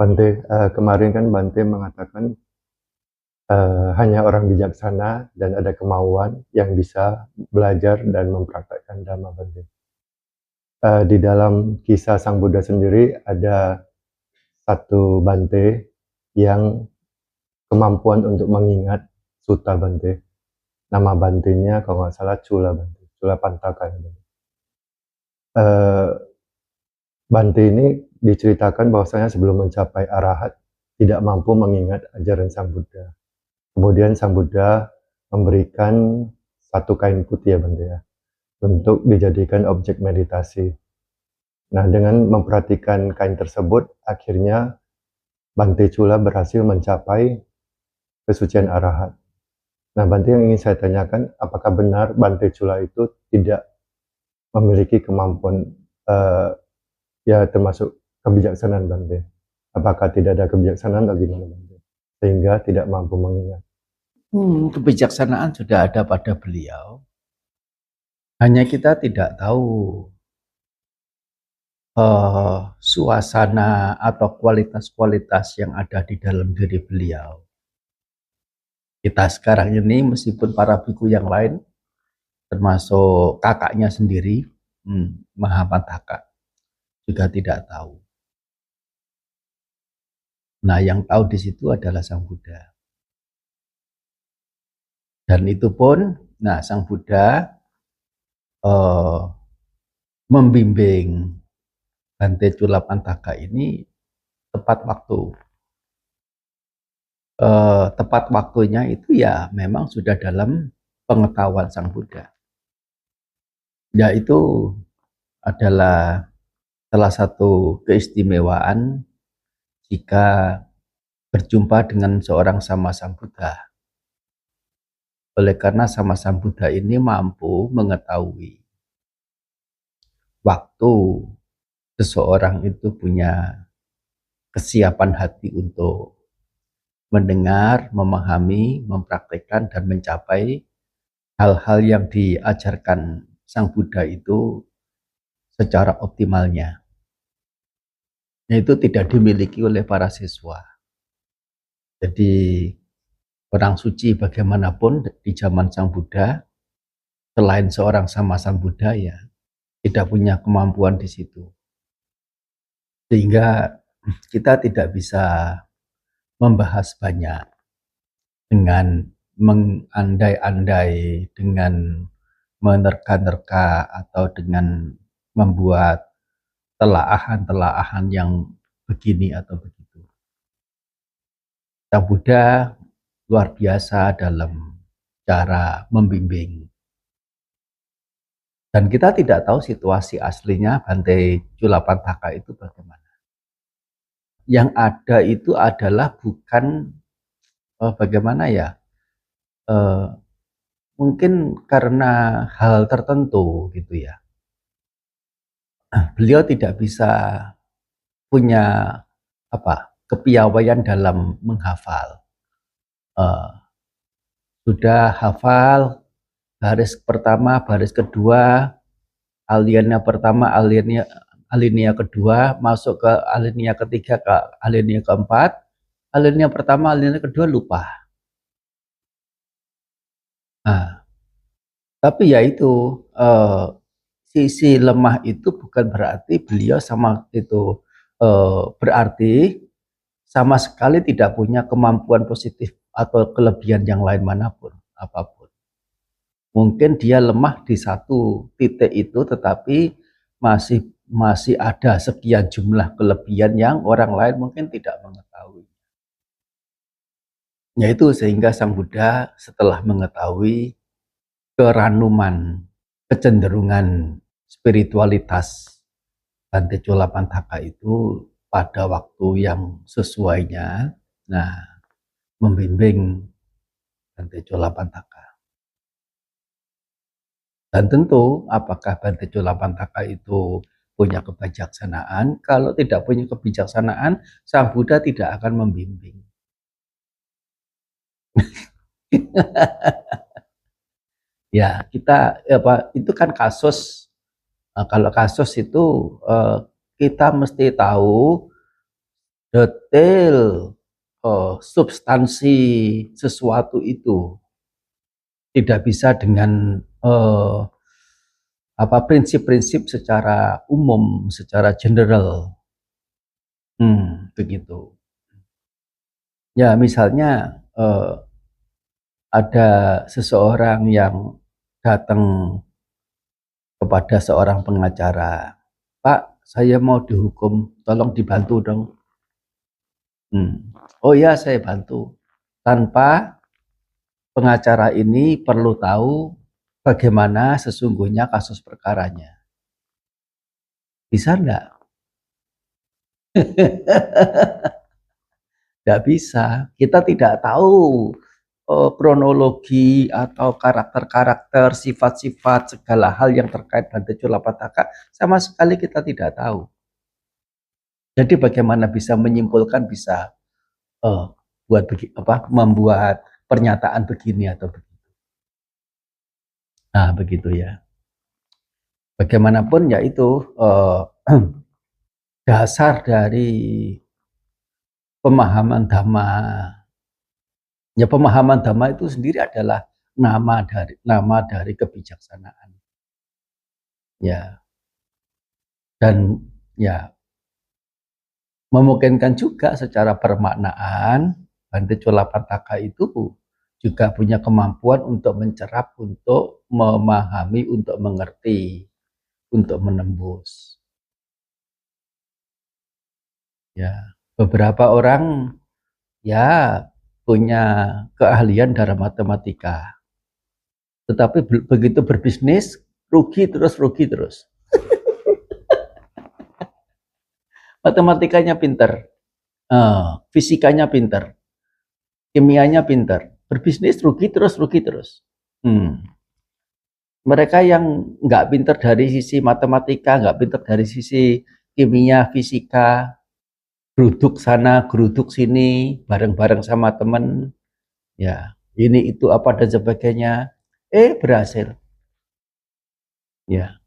Bante, kemarin kan Bante mengatakan hanya orang bijaksana dan ada kemauan yang bisa belajar dan mempraktekkan Dhamma, Bante. Di dalam kisah Sang Buddha sendiri ada satu Bante yang kemampuan untuk mengingat sutta, Bante. Nama Bantenya kalau nggak salah Cula, Bante. Cula Pantaka. Bante ini diceritakan bahwasanya sebelum mencapai arahat tidak mampu mengingat ajaran Sang Buddha. Kemudian Sang Buddha memberikan satu kain putih, ya Bante, ya, untuk dijadikan objek meditasi. Nah, dengan memperhatikan kain tersebut, akhirnya Bante Cula berhasil mencapai kesucian arahat. Nah, Bante, yang ingin saya tanyakan, apakah benar Bante Cula itu tidak memiliki kemampuan ya termasuk kebijaksanaan, Bante? Apakah tidak ada kebijaksanaan atau gimana, Bante? Sehingga tidak mampu mengingat. Kebijaksanaan sudah ada pada beliau. Hanya kita tidak tahu suasana atau kualitas-kualitas yang ada di dalam diri beliau. Kita sekarang ini meskipun para biku yang lain, termasuk kakaknya sendiri, Mahapantaka, juga tidak tahu. Nah, yang tahu di situ adalah Sang Buddha. Dan itu pun, Sang Buddha membimbing Bante Cula Pantaka ini tepat waktu. Tepat waktunya itu ya memang sudah dalam pengetahuan Sang Buddha. Yaitu adalah salah satu keistimewaan jika berjumpa dengan seorang sama Sang Buddha. Oleh karena sama Sang Buddha ini mampu mengetahui waktu seseorang itu punya kesiapan hati untuk mendengar, memahami, mempraktikkan, dan mencapai hal-hal yang diajarkan Sang Buddha itu secara optimalnya. Itu tidak dimiliki oleh para siswa. Jadi orang suci bagaimanapun di zaman Sang Buddha, selain seorang sama Sang Buddha, ya tidak punya kemampuan di situ. Sehingga kita tidak bisa membahas banyak dengan mengandai-andai, dengan menerka-nerka, atau dengan membuat telaahan-telaahan yang begini atau begitu. Sang Buddha luar biasa dalam cara membimbing. Dan kita tidak tahu situasi aslinya Bante Cula Pantaka itu bagaimana. Yang ada itu adalah bukan bagaimana ya, mungkin karena hal tertentu gitu ya. Beliau tidak bisa punya kepiawaian dalam menghafal. Sudah hafal baris pertama, baris kedua, alinea pertama, alinea kedua, masuk ke alinea ketiga, ke alinea keempat, alinea pertama, alinea kedua lupa. Tapi ya itu sisi lemah itu bukan berarti beliau sama itu berarti sama sekali tidak punya kemampuan positif atau kelebihan yang lain manapun, apapun. Mungkin dia lemah di satu titik itu, tetapi masih ada sekian jumlah kelebihan yang orang lain mungkin tidak mengetahui. Yaitu sehingga Sang Buddha setelah mengetahui keranuman, kecenderungan spiritualitas Bante Cula Pantaka itu pada waktu yang sesuainya, membimbing Bante Cula Pantaka. Dan tentu apakah Bante Cula Pantaka itu punya kebijaksanaan? Kalau tidak punya kebijaksanaan, Sang Buddha tidak akan membimbing. Ya, kita itu kan kasus. Kalau kasus itu kita mesti tahu detail substansi sesuatu itu, tidak bisa dengan prinsip-prinsip secara umum, secara general. Begitu. Ya, misalnya ada seseorang yang datang kepada seorang pengacara, "Pak, saya mau dihukum, tolong dibantu dong." Oh ya, saya bantu. Tanpa pengacara ini perlu tahu bagaimana sesungguhnya kasus perkaranya. Bisa enggak? Tidak bisa. Kita tidak tahu kronologi atau karakter-karakter, sifat-sifat, segala hal yang terkait Bante Culapataka, sama sekali kita tidak tahu. Jadi bagaimana bisa menyimpulkan, bisa membuat pernyataan begini atau begitu. Nah, begitu ya. Bagaimanapun ya itu dasar dari pemahaman Dhamma. Ya, pemahaman Dhamma itu sendiri adalah nama dari kebijaksanaan. Ya. Dan ya memungkinkan juga secara permaknaan Bante Culapataka itu juga punya kemampuan untuk mencerap, untuk memahami, untuk mengerti, untuk menembus. Ya, beberapa orang ya punya keahlian dalam matematika, tetapi begitu berbisnis rugi terus. Matematikanya pinter, fisikanya pinter, kimianya pinter, berbisnis rugi terus. Mereka yang nggak pinter dari sisi matematika, nggak pinter dari sisi kimia, fisika, geruduk sana, geruduk sini, bareng-bareng sama temen, ya ini itu apa dan sebagainya, berhasil. Ya,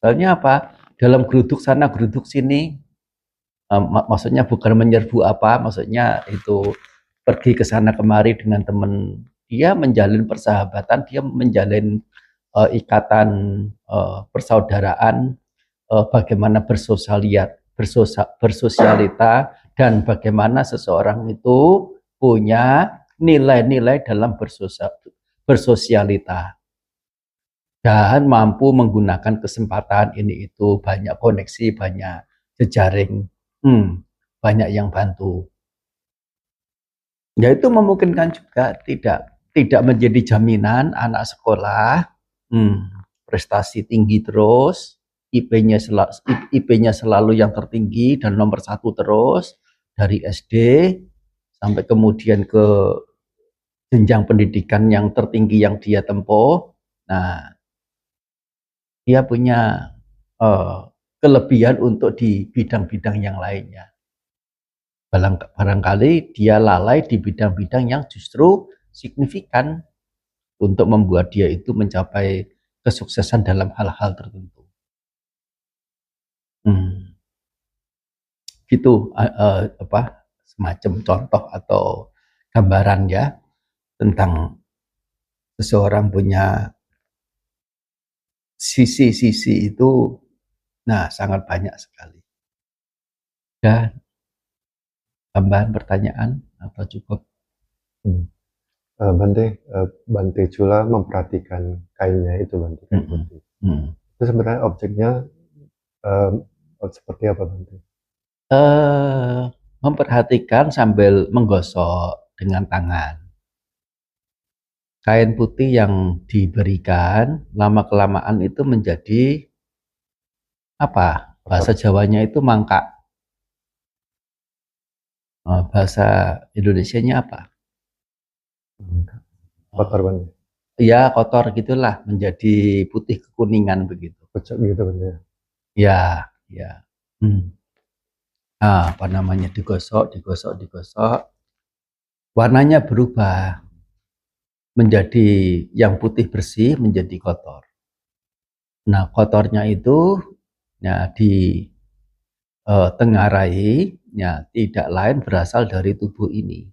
soalnya apa? Dalam geruduk sana, geruduk sini, maksudnya bukan menyerbu apa, maksudnya itu pergi ke sana kemari dengan teman, dia menjalin persahabatan, dia menjalin ikatan persaudaraan, bagaimana bersosialita, dan bagaimana seseorang itu punya nilai-nilai dalam bersosialita dan mampu menggunakan kesempatan ini itu, banyak koneksi, banyak jejaring, banyak yang bantu. Ya, itu memungkinkan juga, tidak menjadi jaminan anak sekolah prestasi tinggi terus, IP-nya selalu yang tertinggi dan nomor 1 terus dari SD sampai kemudian ke jenjang pendidikan yang tertinggi yang dia tempuh. Nah, dia punya kelebihan untuk di bidang-bidang yang lainnya. Barangkali dia lalai di bidang-bidang yang justru signifikan untuk membuat dia itu mencapai kesuksesan dalam hal-hal tertentu. Gitu semacam contoh atau gambaran ya tentang seseorang punya sisi-sisi itu, nah sangat banyak sekali. Dan tambahan pertanyaan atau cukup? Bante Cula memperhatikan kainnya itu, Bante, kain putih. Itu sebenarnya objeknya seperti apa, Bante? Memperhatikan sambil menggosok dengan tangan. Kain putih yang diberikan lama-kelamaan itu menjadi apa? Bahasa Jawanya itu mangkak. Bahasa Indonesianya apa? Kotor, Bante. Iya, kotor gitulah, menjadi putih kekuningan begitu. Pucuk gitu, Bante. Ya. Nah, digosok, warnanya berubah menjadi yang putih bersih, menjadi kotor. Nah, kotornya itu tengarai, ya tidak lain berasal dari tubuh ini.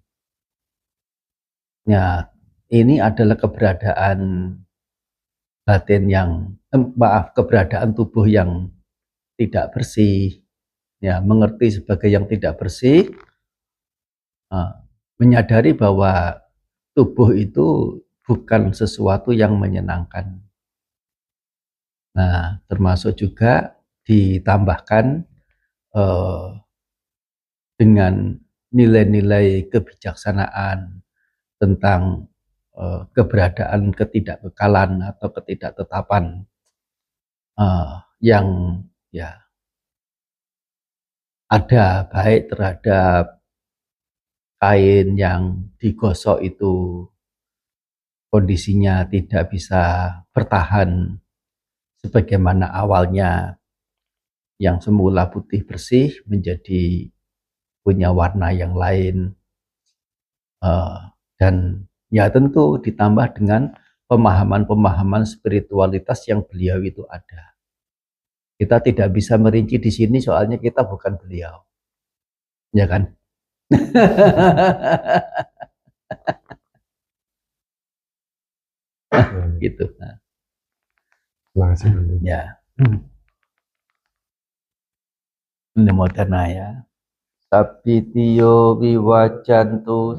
Ya, ini adalah keberadaan batin keberadaan tubuh yang tidak bersih. Ya, mengerti sebagai yang tidak bersih, menyadari bahwa tubuh itu bukan sesuatu yang menyenangkan. Nah, termasuk juga ditambahkan dengan nilai-nilai kebijaksanaan tentang keberadaan ketidakbekalan atau ketidaktetapan yang ya ada, baik terhadap kain yang digosok itu kondisinya tidak bisa bertahan sebagaimana awalnya, yang semula putih bersih menjadi punya warna yang lain, dan ya tentu ditambah dengan pemahaman-pemahaman spiritualitas yang beliau itu ada. Kita tidak bisa merinci di sini soalnya kita bukan beliau, ya kan? Gitu. Terima kasih. Ya. Namo Dhanaya. Sapitiyo viwacantu